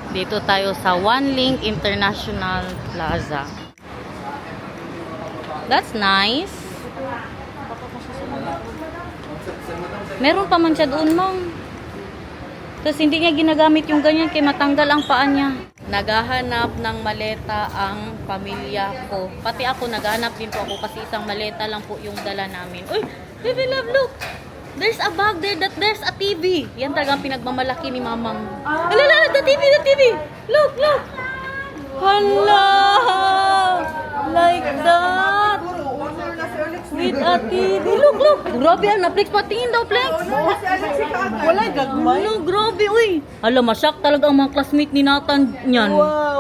Dito tayo sa One Link International Plaza. That's nice. Meron pa man siya doon, ma'am. Tapos hindi niya ginagamit yung ganyan kaya matanggal ang paa niya. Naghahanap ng maleta ang pamilya ko. Pati ako, naghahanap din po ako kasi isang maleta lang po yung dala namin. Uy, baby love, look! There's a bag there that there's a TV. Yan talagang pinagmamalaki ni mamang. Alala, the TV, the TV! Look, look! Hala! Like that! With a TV. Look, look! Grabe, na Plex. Patingin daw, Plex. Wala gagmay. Ano, grabe, uy. Alam, masyak talaga ang mga classmate ni Nathan niyan.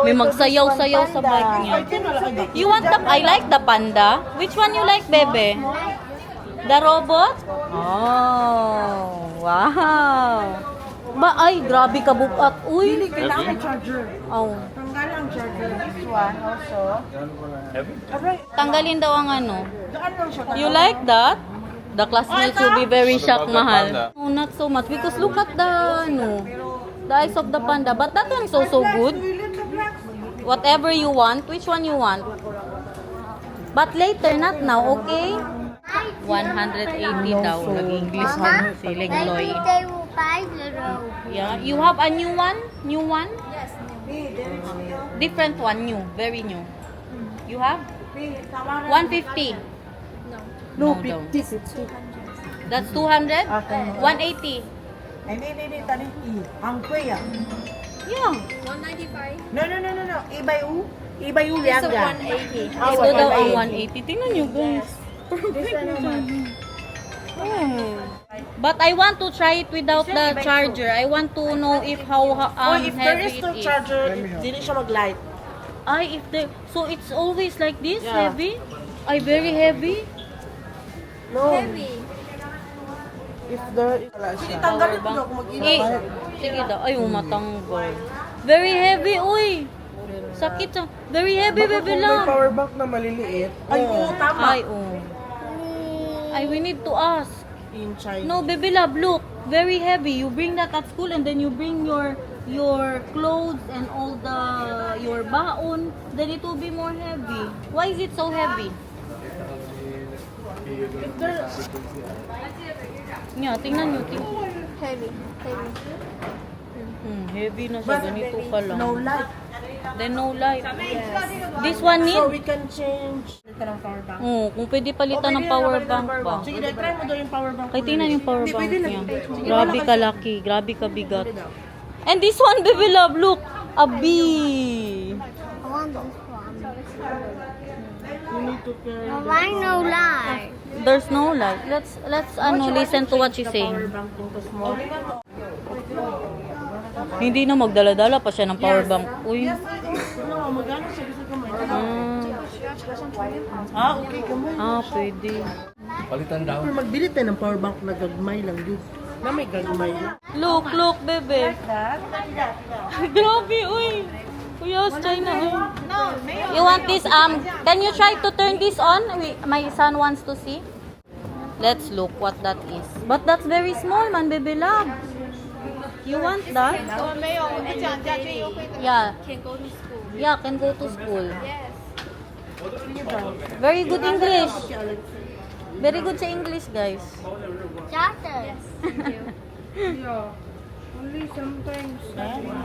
May magsayaw-sayaw sa bike niya. You want the, I like the panda. Which one you like, bebe? The robot? Oh, wow. Ba, ay, grabe ka bukat. Uy. Hindi kailangan charger. Oh. Tanggal ang charger. This one also. Alright. Tanggalin daw ang ano. Daan lang siya. You like that? The classmates will be very shocked, mahal. No, not so much. Because look at the, ano, the eyes of the panda. But that one is also good. Whatever you want. Which one you want? But later, not now, okay? 180 daw. Nag-English na si Legloy. Yeah. You have a new one? New one? Yes. Different one, new. Very new. You have? 150. No, daw. 50. That's 200? Okay. 180. Hindi, tani. Ang kuya. Yeah. 195. No. Iba yung It's yan. a 180. Ito daw ang 180. Tingnan nyo, guys. This one naman. But I want to try it without the charger. I want to know if how If there heavy is no it is. charger, hindi siya mag-light. Ay, if there, so it's always like this, Yeah. heavy? Ay, very heavy. No. Heavy. If there is... Wala siya. Tanggalin ko kung mag-ingat. Sige daw. Ay, matanggal. Very heavy, uy. Sakit sa... Very heavy, baby May lang. power bank na maliliit. Ay, oo, tama. Ay, oh. Ay, we need to ask. In China. No, baby love, look. Very heavy. You bring that at school and then you bring your clothes and all your baon, then it will be more heavy. Why is it so heavy? Yeah, tingnan nyo. Heavy. Heavy na siya. Ganito pa lang. No light. Then no light. This one need? So we can change. Ito ng power bank. Kung pwede palitan ng power bank pa. Sige, try mo daw yung power bank. Kaya tingnan yung power Hindi, bank pwede na. niya. Sige, Grabe wala ka laki. Grabe ka bigat. And this one, baby love, look. A bee. I want this one. You need to carry Why no light? There's no light. Let's listen to what she's power saying. bank into small. Hindi na magdala-dala pa siya ng power bank. Uy. No, magano siya gusto ko may. Ah, Okay, kamay. pwede. Palitan daw. Pero magbili tayo ng power bank na gagmay lang yun. Na may gagmay. Look, bebe. Grabe, uy. Kuya, China, uy. You want this, can you try to turn this on? My son wants to see. Let's look what that is. But that's very small, man, baby love. You want that? Yeah. Can go to school. Yeah, can go to school. Yes. Very good English. Very good sa English, guys. Yes. Only sometimes.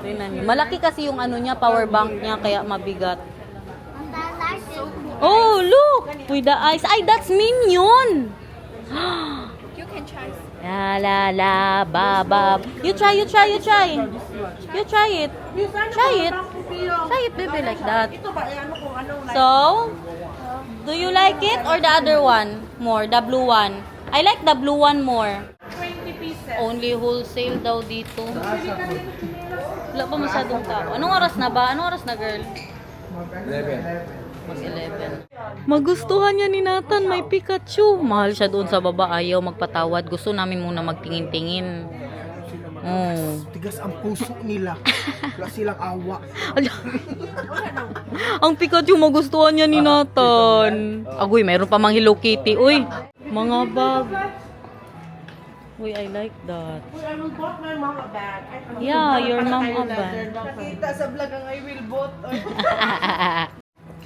Tingnan niyo. Malaki kasi yung ano niya, power bank niya, kaya mabigat. Oh, look! With the eyes. Ay, that's Minion! You can try. La, ba, ba. You try. You try it. Try it. Try it. Try it, baby, like that. Ito ba, ano kung anong light? So, do you like it or the other one more? The blue one? I like the blue one more. 20 pieces. Only wholesale daw dito. Wala pa masyadong tao. Anong oras na ba? Anong oras na, girl? 11. Mag-11. Magustuhan niya ni Nathan, may Pikachu. Mahal siya doon sa baba, ayaw magpatawad. Gusto namin muna magtingin-tingin. Oh. Tigas ang puso nila. Wala silang awa. Ang Pikachu, magustuhan niya ni Nathan. Agoy, mayroon pa mang Hello Kitty. Uy, mga bag. Uy, I like that. Uy, I will bought my mom a bag. Yeah, your mom a bag. Nakita sa vlog ang I will bought.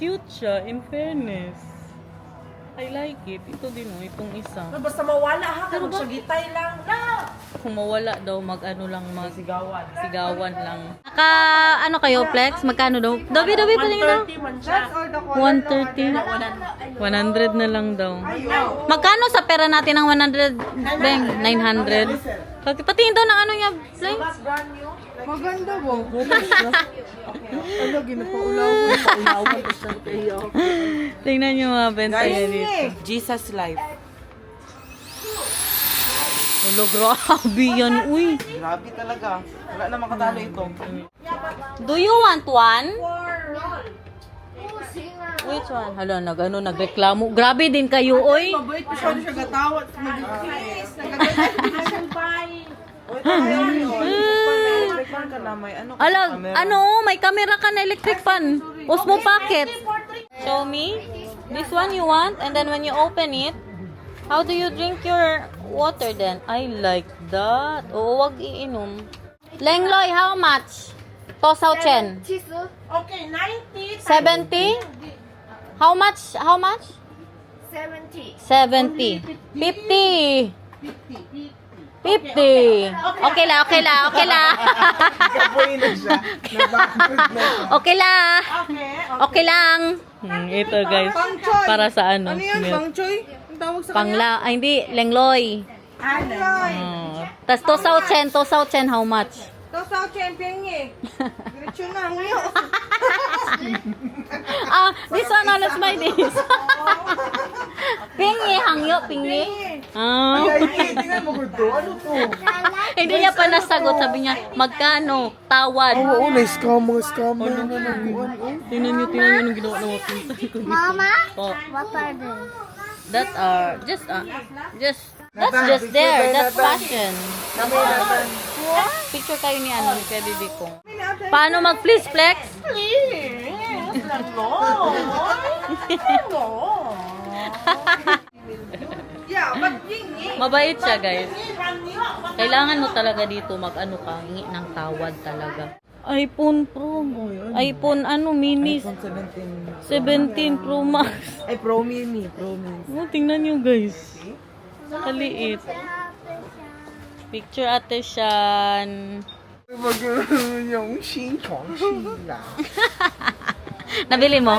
Cute siya, in fairness. I like it. Ito din oh, itong isa. Basta mawala ha, kung sagitay lang. Na! Kung mawala daw, mag-ano lang, Sigawan. sigawan lang. Naka, ano kayo, Flex? Magkano daw? Dabi, patingin daw. 130 man siya. 130. 100 na lang daw. Magkano sa pera natin ang 100? Bang, 900. Patingin daw ng ano niya, Flex? Maganda ba? Ano, ginapaulaw. Tingnan niyo mga benta niya dito. Jesus life. Hello, grabe yan, uy. Grabe talaga. Wala na makatalo ito. Do you want one? Which one? Hala, nagreklamo. Grabe din kayo, oy. Mabait pa siya gatawat. Mag-kiss. Nagagawin Uy, electric fan ka na. May ano ka Ala, sa camera. ano, may camera ka na electric fan. Osmo pocket. Show me. This one you want, and then when you open it, how do you drink your water then? I like that. Oo, wag iinom. Lengloy, how much? Tosaw Chen. Okay, 90. 70? How much? How much? 70. 70. 50. 50. Okay la, okay la, okay la. Kapoy na siya. Nabakod na siya. Okay la. Okay. Okay lang. Ito guys, para sa ano? Ano yan, milk. Bang Choy? Ang tawag sa kanya? Pangla, ay hindi, lengloy. Aloy. Tas tosaw chen, how much? Ito sa champion niya. Diretso na, ngayon. This one honest by this. Pingi, hangyo, pingi. Ay, tingnan mo ko to. Ano to? Hindi niya pa nasagot, sabi niya, magkano? Tawad. Oo, na-scam mga scam. Tingnan niyo anong ginawa ng pinsan ko. Mama? Oh, What are those? that are just that's just there. That's fashion. Picture kayo ni ano, ni Kuya Bibi ko. Paano mag-please flex? Please. Hello. Hello. Yeah, but ying. Mabait siya, guys. Kailangan mo talaga dito mag-ano ka, hingi ng tawad talaga. iPhone Pro. iPhone ano, mini. 17 Pro Max. Ay, Pro Mini. Pro Mini. Oh, tingnan nyo, guys. Kaliit. Picture ate Shan. Yung xinchong xila. Nabili mo?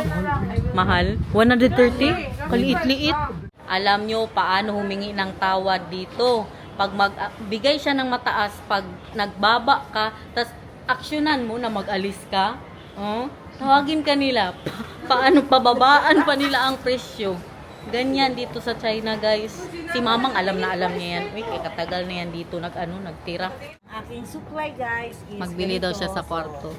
Mahal? 130? Kaliit-liit. Alam nyo paano humingi ng tawad dito. Pag magbigay siya ng mataas, pag nagbaba ka, tas aksyonan mo na mag-alis ka, tawagin ka nila. Paano pababaan pa nila ang presyo. Ganyan dito sa China, guys. Si Mamang alam na alam niya yan. Uy, katagal na yan dito nagtira. Aking supply, guys, is Magbili daw siya sa kwarto.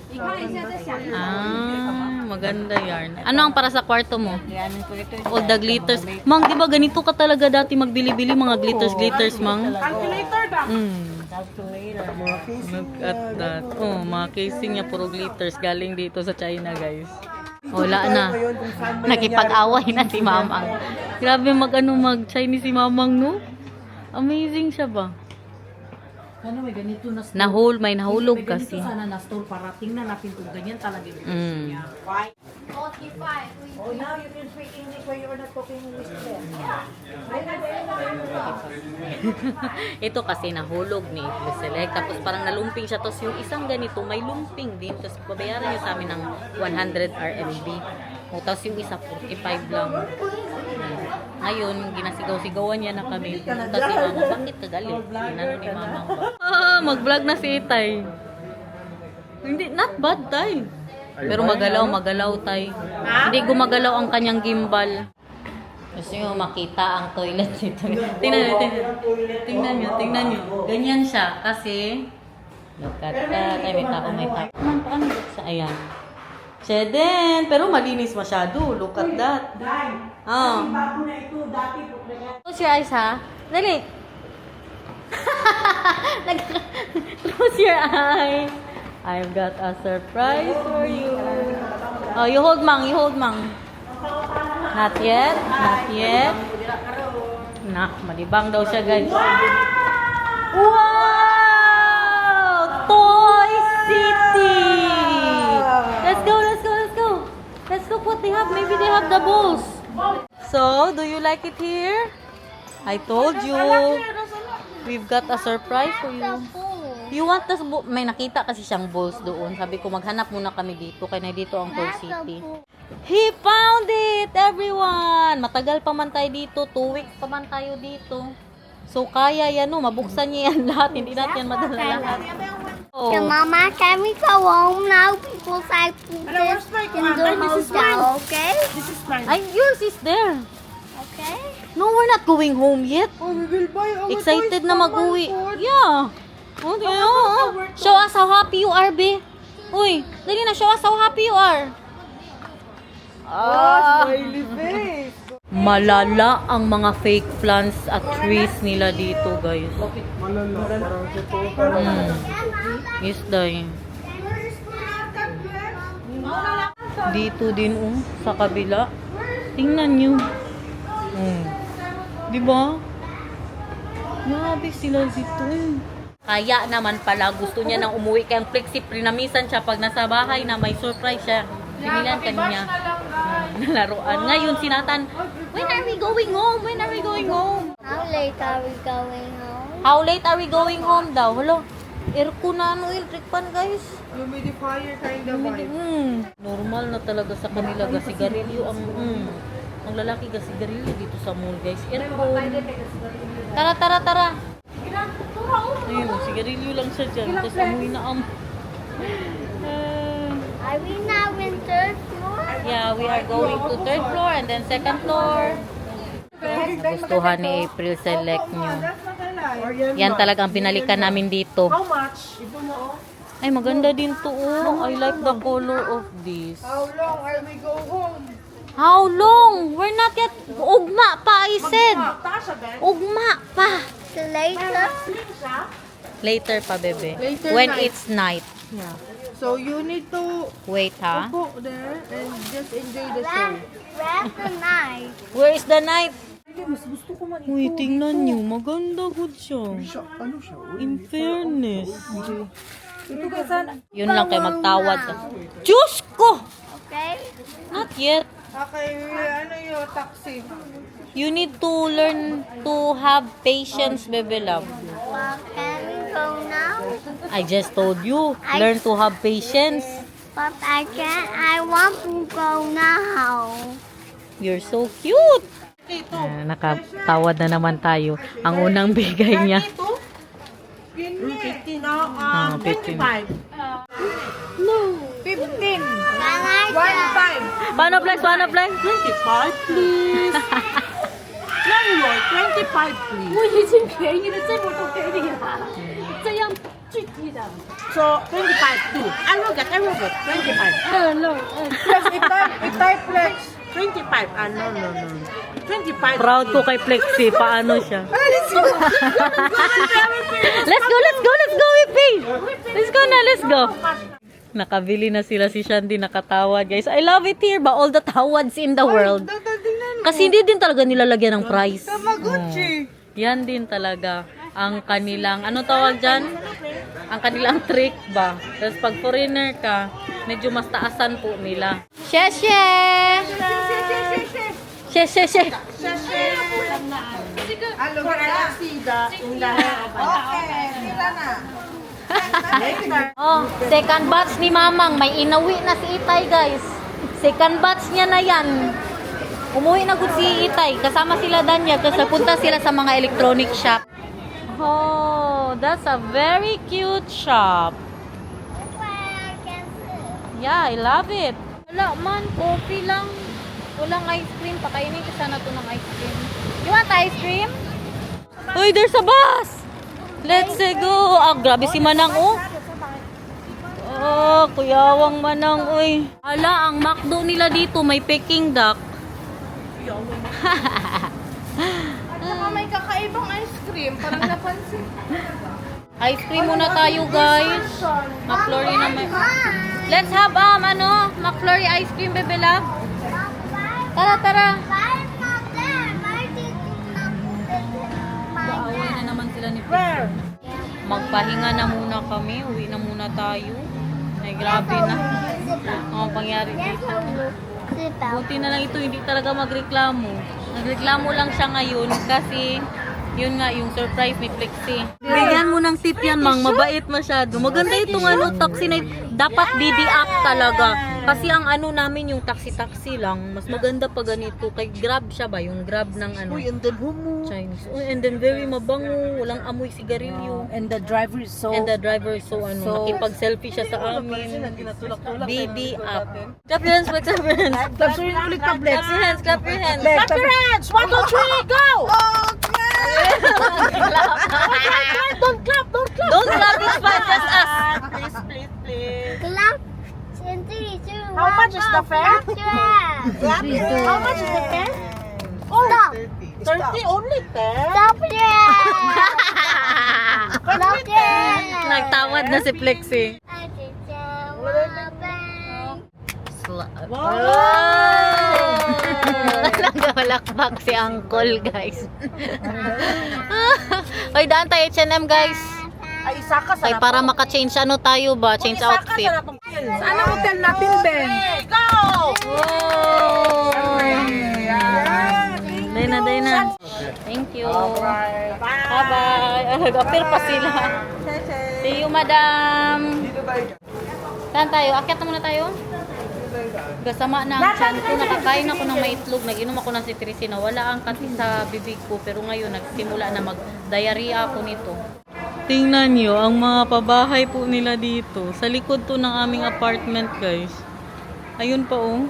Maganda yarn. Ano ang para sa kwarto mo? All the glitters. Mang, di ba ganito ka talaga dati magbili-bili mga glitters, Mang? calculator ba? Mga casing Look at that. Oh, mga casing niya puro glitters galing dito sa China, guys. Wala na. Nakipag-away na si Mamang. Grabe mag-Chinese si Mamang, no? Amazing siya ba? Ano may ganito na store. May nahulog kasi. Ganito sana na store para tingnan natin kung ganyan talaga yung Mm. niya. 45. Oh, now you can speak English when you're not talking English there. Ito kasi nahulog ni Select. Tapos parang nalumping siya. Tapos yung isang ganito, may lumping din. Tapos babayaran niya sa amin ng 100 RMB. O, tapos yung isa, 45 lang. Ngayon, ginasigaw-sigawan niya na kami. Pumunta si Mama, bakit kagalit? Ginano ni Mama ba? Mag-vlog na si Itay. Hindi, not bad, Tay. Pero magalaw, Tay. Hindi gumagalaw ang kanyang gimbal. Gusto nyo makita ang toilet dito. Tingnan nyo. Ganyan siya kasi look at that. Ay, may tao. Paano siya? Ayan. Sheden. Pero malinis masyado. Look at that. Oh. Close your eyes, ha? Dali. Close your eyes. I've got a surprise for you. Oh, you hold, Mang. Not yet. Nah, malibang daw siya, guys. Wow! Toy City! Let's go, let's go, let's go. Let's look what they have. Maybe they have the balls. So, do you like it here? I told you. We've got a surprise for you. You want this bowl? May nakita kasi siyang balls doon. Sabi ko, maghanap muna kami dito. Kaya na dito ang Toy City. He found it, everyone! Matagal pa man tayo dito. 2 weeks pa man tayo dito. So, kaya yan, no? Mabuksan niya yan lahat. Hindi natin yan madala lahat. Oh. Mama, can we go home now? Because I put this in the hotel, okay? This is mine. Ay, yours is there. Okay? No, we're not going home yet. Oh, we will buy our Excited toys na from mag-uwi. Manford. Yeah. Oh, show us how happy you are, be. Uy, dali na, show us how happy you are. Smiley face. Malala ang mga fake plants at trees nila dito, guys. Malala. Parang totoo. Yes, day. Dito din, sa kabila. Tingnan nyo. Di ba? Grabe sila dito, Kaya naman pala, gusto niya nang umuwi kayang flexi. Prinamisan siya pag nasa bahay na may surprise siya. Sinilan kanya. Nalaruan. Ngayon, sinatan, when are we going home? When are we going home? How late are we going home? How late are we going home daw? Hello? Aircon na electric fan, guys. Humidifier kind of vibe. Normal na talaga sa kanila gasigarilyo ang lalaki gasigarilyo dito sa mall, guys. Aircon. Tara. Ayun, sigarilyo lang siya dyan. Tapos amoy na Are we now in third floor? yeah, we are going to 3rd floor and then 2nd floor. Gustuhan ni April select nyo. Yan talaga ang pinalikan namin dito. How much? Ito mo, Ay, maganda din to, I like the color of this. How long are we go home? How long? We're not yet. Ugma pa, I said. Tasha, Ben. Ugma pa. Later? Later pa, bebe. Later When night. it's night. Yeah. So you need to Wait, ha? go there and just enjoy the show. Rest the night. Where is the night? Mas gusto ko man Uy, tingnan nyo. Maganda good siya. Ano siya? In fairness. ito guys, sana. Yun lang kayo magtawad. Diyos ko! Okay? Not yet. Okay, ano yung taxi? You need to learn to have patience, bebe love. Well, can we go now? I just told you, learn to have patience. But I can't. I want to go now. You're so cute. Nakatawad na naman tayo. Ang unang bigay niya. 15. No, 15. 25. No. 15. Can I 1.5. Paano, Flex? 25, please. Landlord, 25, please. 我已经便宜了，这么多给你了，这样具体的。 So, 25 too. I will get 25. No. Yes, itype flex. 25. No. 25. Proud ko kay Flexi. Paano siya? Let's go. Let's go, Ipi! Let's go. Nakabili na sila si Shandy, nakatawad, guys. I love it here ba? All the tawads in the world. Kasi hindi din talaga nilalagyan ng price. Tamaguchi. Yan din talaga ang kanilang, ano tawag dyan? Ang kanilang trick ba? Tapos pag foreigner ka, medyo mas taasan po nila. Sheshe! Sheshe! Hello, sida. Okay, sila na. Oh, second batch ni Mamang. May inawi na si Itay, guys. Second batch niya na yan. Umuwi na good si Itay. Kasama sila Danya. Tapos napunta sila sa mga electronic shop. Oh, that's a very cute shop. Where I can sit? Yeah, I love it. Wala man, coffee lang. Walang ice cream. Pakainin ko sana to ng ice cream. You want ice cream? Uy, there's a bus! Let's go! Ah, grabe si Manang, oh. Oh, kuyawang Manang, uy. Hala, ang McDo nila dito may Peking duck. Saka may kakaibang ice cream. Parang napansin. Ice cream muna tayo, guys. McFlurry na may... Let's have, McFlurry ice cream, bebe love. Tara. Why is not there? Why did you not put it in my Away na naman sila ni Where? Yeah. magpahinga na muna kami. Uwi na muna tayo. Ay, grabe na. Ang pangyari dito. Buti na lang ito, hindi talaga magreklamo. Nagreklamo lang siya ngayon kasi yun nga, yung surprise ni Flexi. Bigyan mo ng tip yan, Mang. Mabait masyado. Maganda itong taxi na dapat DD-up talaga. Kasi ang namin yung taxi-taxi lang. Mas maganda pa ganito. Kay Grab siya ba? Yung Grab ng Uy, and then humo. Chinese. And then very mabango. Walang amoy sigarilyo. And the driver is so... nakipag-selfie siya sa amin. Tinatulak-tulak. DD-up. Clap your hands, Flex. Clap your hands. Clap your hands, Clap your hands, clap your hands. Clap your hands! 1, 2, 3, go! Don't clap! Don't clap, it's fine, just us. Please. Clap. In 3, 2, 1. How much is the fare? Clap your hands. How much is the fare? Stop. 30 only, te. Stop your hands. Clap your hands. Nagtawad na si Flexi. I did one bang. Nagawalakbak si Uncle, guys. Oy, daan tayo H&M, guys. Ay, isa ka sa Ay, para maka-change tayo ba? Change outfit. Saan ang hotel natin, Ben? Go! Dayna. Thank you. Bye-bye. Nag-appear pa sila. See you, madam. Saan tayo? Akyat na muna tayo? Gasama na ang tiyan ko. Nakakain ako ng may itlog. Nag-inom ako ng citricine. Wala ang kati sa bibig ko. Pero ngayon, nagsimula na mag-diarrhea ako nito. Tingnan nyo, ang mga pabahay po nila dito. Sa likod to ng aming apartment, guys. Ayun pa, oh.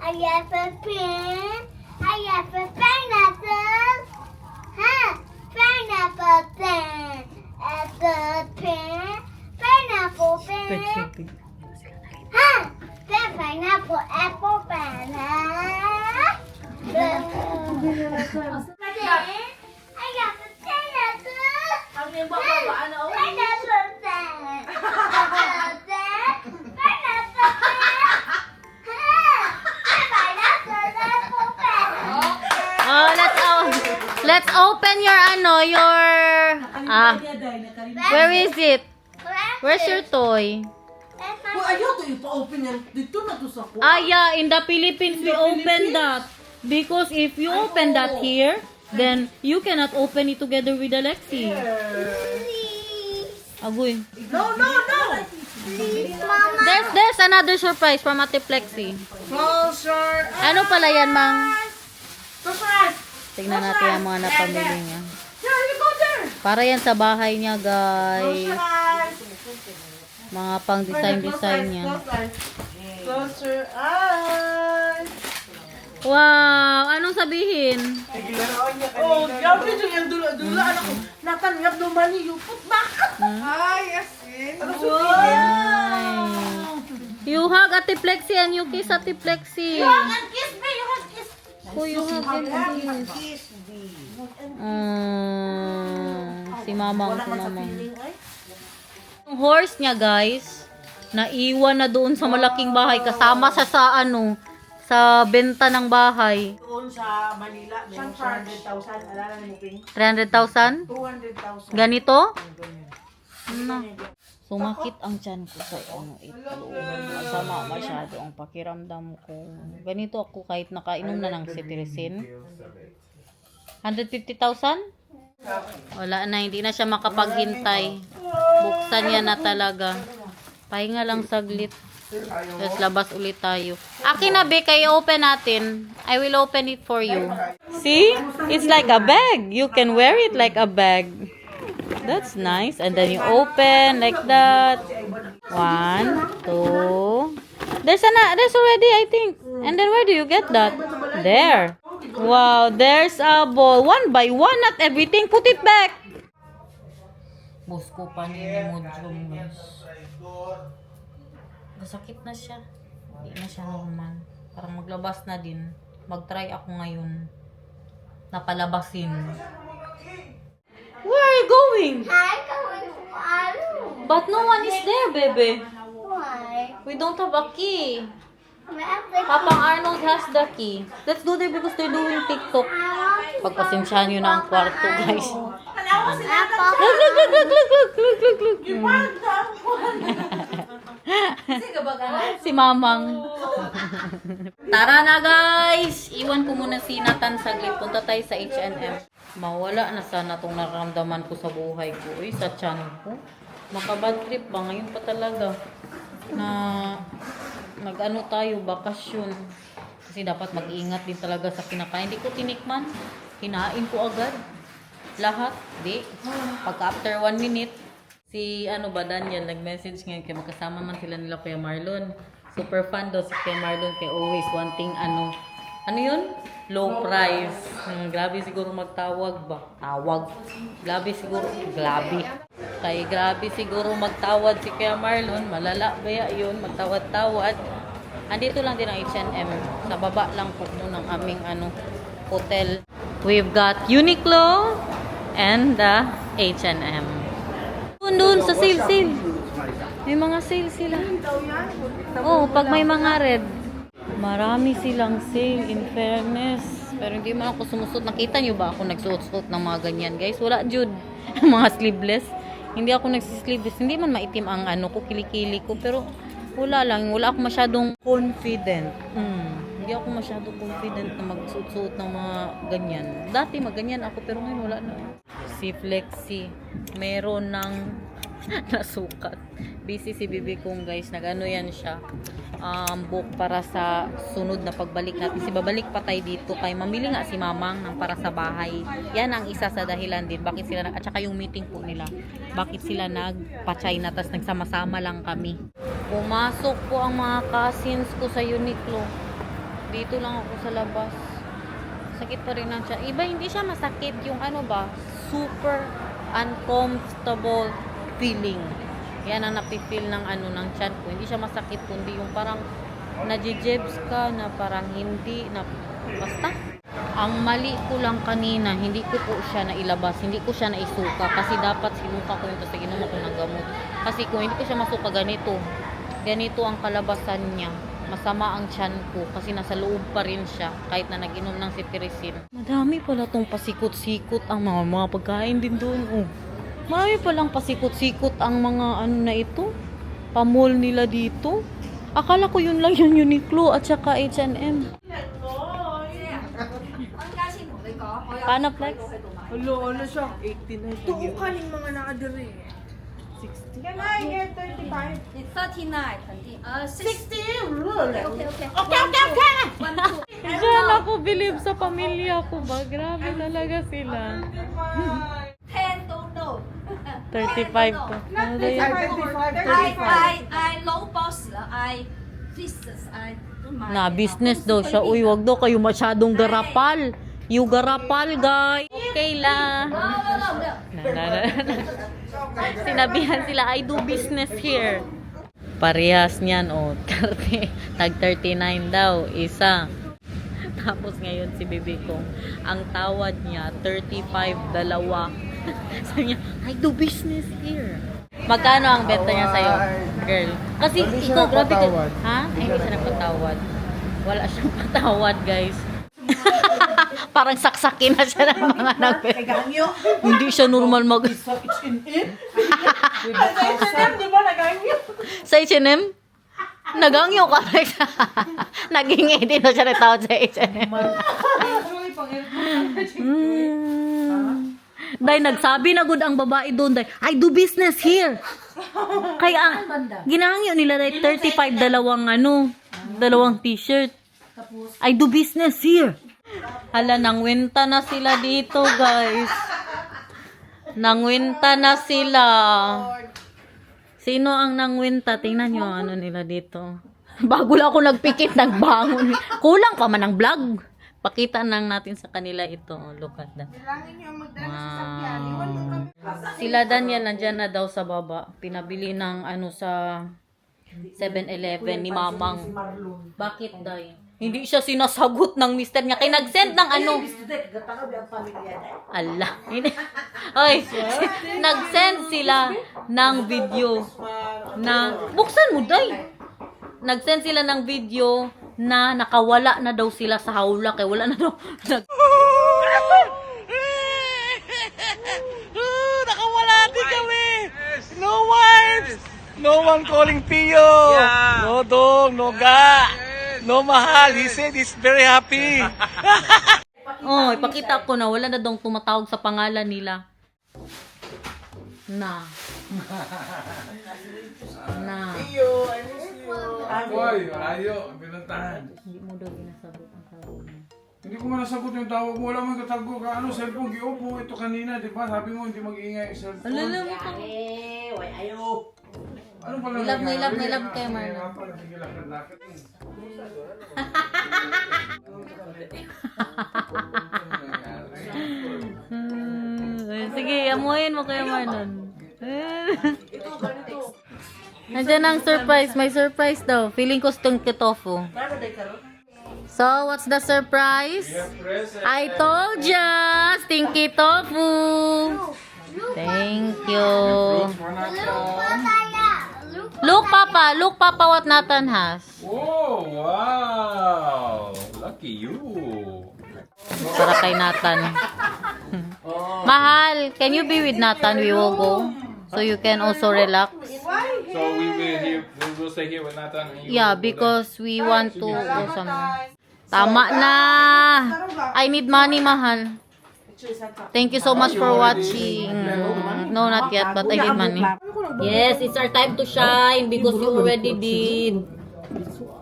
I have a pen. I have a pineapple. Huh? Pineapple pen. Apple pen. Pineapple pen. Huh? Pen, pineapple, apple pen. Huh? I got a pineapple. Pineapple pen. Apple pen. Pineapple pen. Oh, let's open your where is it? Where's your toy? Ayaw to ipa-open yan. Dito na to sa Yeah, in the Philippines we open that. Because if you open that here, then you cannot open it together with Alexi. Agoy. No! Please, Mama. There's another surprise from Ate Flexi. Closer! Ano pala yan, Mang? Surprise! Tignan natin ang mga napamili niya. Here, you go there! Para yan sa bahay niya, guys. Surprise! Mga pang design niya. Closer eyes! Wow! Anong sabihin? Oh, grabe yung dula-dula. Anak ko, natanyag naman yung put. Bakit? Ay, asin. Ano You hug Ate Flexi and you kiss Ate Flexi. You hug and kiss me. You hug kiss. Oh, you hug and kiss. Si Mamang. Yung horse niya, guys, naiwan na doon sa malaking bahay. Kasama siya sa sa benta ng bahay. Doon sa Manila, may 200,000. Alala mo, Ping? 300,000? 200,000. Ganito? Na. Sumakit ang tiyan ko sa itlog. Masama masyado ang pakiramdam ko. Ganito ako kahit nakainom na ng citricine. 150,000? Wala na, hindi na siya makapaghintay. Buksan niya na talaga. Pahinga lang saglit. Tapos labas ulit tayo. Akin na, Bek, kayo open natin. I will open it for you. See? It's like a bag. You can wear it like a bag. That's nice. And then you open like that. 1, 2. There's already, I think. And then where do you get that? There. Wow, there's a ball. 1 by 1, not everything. Put it back. Boss ko pa ni Modrum, guys. Masakit na siya. Hindi na siya normal. Parang maglabas na din. Mag-try ako ngayon. Napalabasin. Where are you going? I'm going to Aru. But no one is there, baby. Why? We don't have a key. Where's the Papa Arnold has the key. Let's go there because they're doing TikTok. Pagpasensyahan nyo na ang kwarto, guys. Si Mamang. Tara na guys! Iwan ko muna si Nathan saglit. Punta tayo sa H&M. Mawala na sana itong nararamdaman ko sa buhay ko. Uy, sa tiyan ko. Makabad trip ba? Ngayon pa talaga. Na nag-ano tayo, bakasyon. Kasi dapat mag-iingat din talaga sa kinakain. Hindi ko tinikman. Kinain ko agad. Lahat. Di. Pagka after 1 minute, si Daniel nag-message ngayon kaya magkasama man sila nila Kuya Marlon. Super fan daw si Kuya Marlon kaya always wanting ano yun? Low price. Grabe siguro magtawag ba? Tawag. Grabe siguro magtawad si Kuya Marlon. Malala ba yun? Magtawad-tawad. Andito lang din ang H&M. Sa baba lang po ng aming hotel. We've got Uniqlo and the H&M. Doon sa sale. May mga sale sila. Oh, pag may mga red. Marami silang sale, in fairness. Pero hindi man ako sumusot. Nakita nyo ba ako nagsuot-suot ng mga ganyan, guys? Wala, Jude. Mga sleeveless. Hindi ako nagsisleeveless. Hindi man maitim ang kilikili ko. Pero wala lang. Wala ako masyadong confident. Hindi ako masyadong confident na magsuot-suot ng mga ganyan. Dati maganyan ako, pero ngayon wala na. Si Flexi, meron ng nasukat. Busy si bibi kong guys. Nag-ano yan siya. Book para sa sunod na pagbalik natin. Babalik pa tayo dito. Kaya mamili nga si Mamang ng para sa bahay. Yan ang isa sa dahilan din. Bakit sila, at saka yung meeting po nila. Bakit sila nagpa-China tas nagsama-sama lang kami. Pumasok po ang mga cousins ko sa Uniqlo. Dito lang ako sa labas. Sakit pa rin ang tiyan. Iba hindi siya masakit. Yung super uncomfortable feeling. Yan ang napifeel ng ng tiyan ko. Hindi siya masakit kundi yung parang najijebs ka na parang hindi na basta. Ang mali ko lang kanina, hindi ko po siya nailabas, hindi ko siya naisuka kasi dapat sinuka ko yun kasi inom ako ng gamot. Kasi kung hindi ko siya masuka ganito ang kalabasan niya. Masama ang tiyan ko kasi nasa loob pa rin siya kahit na nag-inom ng cetirizine. Madami pala tong pasikot-sikot ang mga pagkain din doon. Oh. Marami palang pasikot-sikot ang mga na ito. Pamall nila dito. Akala ko yun lang yung Uniqlo at saka H&M. Paano Flex? Ano siya? 89. Tuukan yung mga nakadiri. 60. Can I get 35? It's 39, 60. 60. Okay. 1, 2. Diyan ako believe sa pamilya ko ba? Grabe talaga sila. 10 don't know. 35 to. Ano ba yan? 35. I low boss I business I don't mind. Na business daw siya. Uy, wag daw kayo masyadong garapal. You garapal, guys. Okay lang. No. Sinabihan sila, I do business here. Parehas niyan, tag 39 daw, isa. Tapos ngayon si bebe kong, ang tawad niya, 35, dalawa. Sabi niya, I do business here. Magkano ang benta niya sa'yo, girl? Kasi Hindi siya ikaw, grabe ka. nagpatawad. Ha? Ay, hindi siya nagpatawad. Wala siyang patawad, guys. Parang saksakin na siya ng mga Nagangyo. Hindi siya normal mag... Sa H&M? Di ba nagangyo? Sa H&M? Nagangyo ka. Naging edit na siya na tawad sa H&M. Dahil nagsabi na good ang babae doon. Dahil, I do business here. Kaya, ginangyo nila dahil 35 dalawang t-shirt. I do business here. Hala, nangwenta na sila dito, guys. Nangwenta na sila. Sino ang nangwenta? Tingnan nyo nila dito. Bago lang ako nagpikit, nagbangon. Kulang pa man ang vlog. Pakita nang natin sa kanila ito. Look at that. Wow. Sila Daniel nandyan na daw sa baba. Pinabili ng sa 7-Eleven ni Mamang. Bakit daw? Hindi siya sinasagot ng mister niya. Kaya nag-send ng Allah. Oy, nag-send sila ng video na buksan mo day. Nag-send sila ng video na nakawala na daw sila sa hawla kaya wala na daw. No one calling Pio. No dong, no ga. No mahal. He said he's very happy. Oh, ipakita ko na wala na daw tumatawag sa pangalan nila. Na. Na. Boy, malayo. Ang pinuntahan. Hindi mo daw ginasagot ang tawag niya. Hindi ko nasagot yung tawag mo. Wala man katago ka. Ano, cellphone, giupo. Ito kanina, di ba? Sabi mo, hindi mag-iingay yung cellphone. Alala mo ka. Ano pala Nilab kay Marlon. Sige, lakad-lakad. Sige, amuhin mo kay Marlon. Nandiyan ang surprise. May surprise daw. Feeling ko stinky tofu. So, what's the surprise? I told ya! Stinky tofu! Thank you. Look, Papa, what Nathan has. Oh, wow! Lucky you. Para kay Nathan. Mahal, can you be with Nathan? We will go. So you can also relax. So we will stay here with Nathan. And you Yeah, will go because we want to go somewhere. Tama na! I need money, mahal. Thank you so much for watching. No, not yet, but I need money. Yes, it's our time to shine because you already did.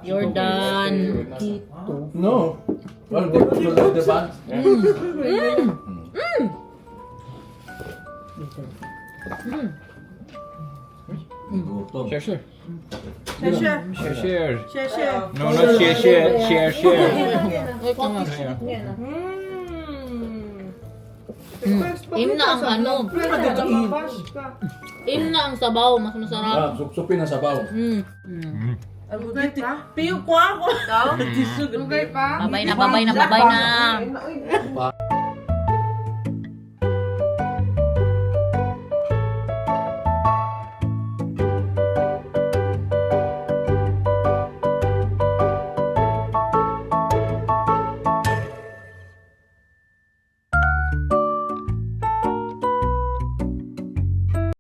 You're done. No. Well, the band. Share, share. Share, share. No, not share. In na ang ano. In na ang sabaw. Mas masarap. Supin na sabaw. Piyo ko ako. Babay na.